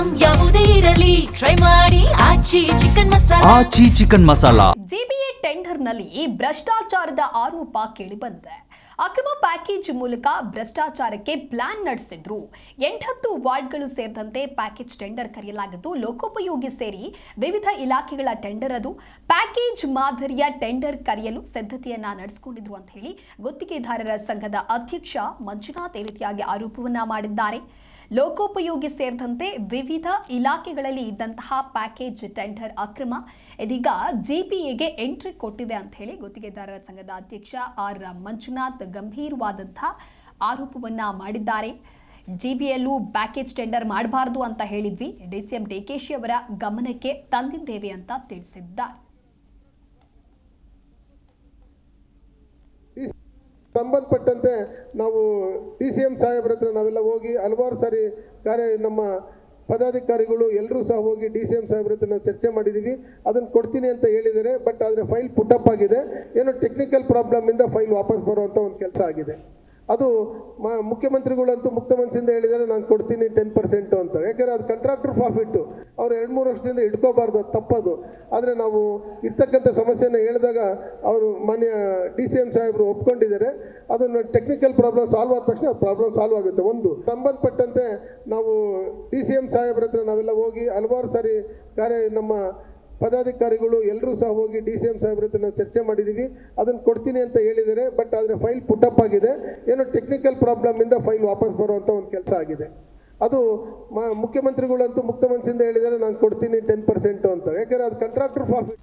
Item ಯಾವುದೇ ಇರಲಿ try ಮಾಡಿ ಆಚಿ ಚಿಕನ್ ಮಸಾಲಾ. ಆಚಿ ಚಿಕನ್ ಮಸಾಲಾ. ಜಿಬಿಎ ಟೆಂಡರ್ನಲ್ಲಿ ಭ್ರಷ್ಟಾಚಾರದ ಆರೋಪ ಕೇಳಿಬಂದಿದೆ. ಅಕ್ರಮ ಪ್ಯಾಕೇಜ್ ಮೂಲಕ ಭ್ರಷ್ಟಾಚಾರಕ್ಕೆ ಪ್ಲಾನ್ ನಡೆಸಿದ್ರು. 8 ವಾರ್ಡ್ಗಳು ಸೇರಿದಂತೆ ಪ್ಯಾಕೇಜ್ ಟೆಂಡರ್ ಕರೆಯಲಾಗಿದ್ದು, ಲೋಕೋಪಯೋಗಿ ಸೇರಿ ವಿವಿಧ ಇಲಾಖೆಗಳ ಟೆಂಡರ್ ಅದು. ಪ್ಯಾಕೇಜ್ ಮಾದರಿಯ ಟೆಂಡರ್ ಕರೆಯಲು ಸಿದ್ಧತೆಯನ್ನ ನಡೆಸಿಕೊಂಡಿದ್ರು ಅಂತ ಹೇಳಿ ಗುತ್ತಿಗೆದಾರರ ಸಂಘದ ಅಧ್ಯಕ್ಷ ಮಂಜುನಾಥ್ ಈ ರೀತಿಯಾಗಿ ಆರೋಪವನ್ನ ಮಾಡಿದ್ದಾರೆ. ಲೋಕೋಪಯೋಗಿ ಸೇರಿದಂತೆ ವಿವಿಧ ಇಲಾಖೆಗಳಲ್ಲಿ ಇದ್ದಂತಹ ಪ್ಯಾಕೇಜ್ ಟೆಂಡರ್ ಅಕ್ರಮ ಇದೀಗ ಜಿಪಿಎಗೆ ಎಂಟ್ರಿ ಕೊಟ್ಟಿದೆ ಅಂತ ಹೇಳಿ ಗುತ್ತಿಗೆದಾರರ ಸಂಘದ ಅಧ್ಯಕ್ಷ ಆರ್ ಮಂಜುನಾಥ್ ಗಂಭೀರವಾದಂತಹ ಆರೋಪವನ್ನ ಮಾಡಿದ್ದಾರೆ. ಜಿಬಿಯಲ್ಲೂ ಪ್ಯಾಕೇಜ್ ಟೆಂಡರ್ ಮಾಡಬಾರದು ಅಂತ ಹೇಳಿದ್ವಿ, ಡಿಸಿಎಂ ಡಿಕೆಶಿ ಅವರ ಗಮನಕ್ಕೆ ತಂದಿದ್ದೇವೆ ಅಂತ ತಿಳಿಸಿದ್ದಾರೆ. ಸಂಬಂಧಪಟ್ಟಂತೆ ನಾವು DCM ಸಾಹೇಬ್ರ ಹತ್ರ ನಾವೆಲ್ಲ ಹೋಗಿ ಹಲವಾರು ಸಾರಿ ನಮ್ಮ ಪದಾಧಿಕಾರಿಗಳು ಎಲ್ಲರೂ ಸಹ ಹೋಗಿ DCM ಸಾಹೇಬ್ರ ಹತ್ರ ನಾವು ಚರ್ಚೆ ಮಾಡಿದ್ದೀವಿ. ಅದನ್ನು ಕೊಡ್ತೀನಿ ಅಂತ ಹೇಳಿದ್ದಾರೆ. ಬಟ್ ಆದರೆ ಫೈಲ್ ಪುಟಪ್ ಆಗಿದೆ. ಏನೋ ಟೆಕ್ನಿಕಲ್ ಪ್ರಾಬ್ಲಮಿಂದ ಫೈಲ್ ವಾಪಸ್ ಬರುವಂಥ ಒಂದು ಕೆಲಸ ಆಗಿದೆ. ಅದು ಮುಖ್ಯಮಂತ್ರಿಗಳಂತೂ ಮುಕ್ತ ಮನಸ್ಸಿಂದ ಹೇಳಿದರೆ ನಾನು ಕೊಡ್ತೀನಿ 10% ಅಂತ. ಯಾಕೆಂದರೆ ಅದು ಕಾಂಟ್ರಾಕ್ಟರ್ ಪ್ರಾಫಿಟ್ಟು, ಅವ್ರು 2-3 ವರ್ಷದಿಂದ ಇಟ್ಕೋಬಾರ್ದು, ಅದು ತಪ್ಪದು. ಆದರೆ ನಾವು ಇರ್ತಕ್ಕಂಥ ಸಮಸ್ಯೆನ ಹೇಳಿದಾಗ ಅವರು ಮಾನ್ಯ DCM ಸಾಹೇಬರು ಒಪ್ಕೊಂಡಿದ್ದಾರೆ. ಅದನ್ನು ಟೆಕ್ನಿಕಲ್ ಪ್ರಾಬ್ಲಮ್ ಸಾಲ್ವ್ ಆದ ತಕ್ಷಣ ಪ್ರಾಬ್ಲಮ್ ಸಾಲ್ವ್ ಆಗುತ್ತೆ. ಒಂದು ಸಂಬಂಧಪಟ್ಟಂತೆ ನಾವು DCM ಸಾಹೇಬ್ರ ಹತ್ರ ನಾವೆಲ್ಲ ಹೋಗಿ ಹಲವಾರು ಸಾರಿ ನಮ್ಮ ಪದಾಧಿಕಾರಿಗಳು ಎಲ್ಲರೂ ಸಹ ಹೋಗಿ DCM ಸಾಹೇಬ್ರ ಹತ್ರ ನಾವು ಚರ್ಚೆ ಮಾಡಿದ್ದೀವಿ. ಅದನ್ನು ಕೊಡ್ತೀನಿ ಅಂತ ಹೇಳಿದ್ದಾರೆ. ಬಟ್ ಆದರೆ ಫೈಲ್ ಪುಟಪ್ ಆಗಿದೆ. ಏನೋ ಟೆಕ್ನಿಕಲ್ ಪ್ರಾಬ್ಲಮಿಂದ ಫೈಲ್ ವಾಪಸ್ ಬರುವಂಥ ಒಂದು ಕೆಲಸ ಆಗಿದೆ. ಅದು ಮುಖ್ಯಮಂತ್ರಿಗಳಂತೂ ಮುಕ್ತ ಮನಸ್ಸಿಂದ ಹೇಳಿದರೆ ನಾನು ಕೊಡ್ತೀನಿ 10% ಅಂತ. ಯಾಕೆಂದರೆ ಅದು ಕಾಂಟ್ರಾಕ್ಟರ್ ಪ್ರಾಫಿಟ್.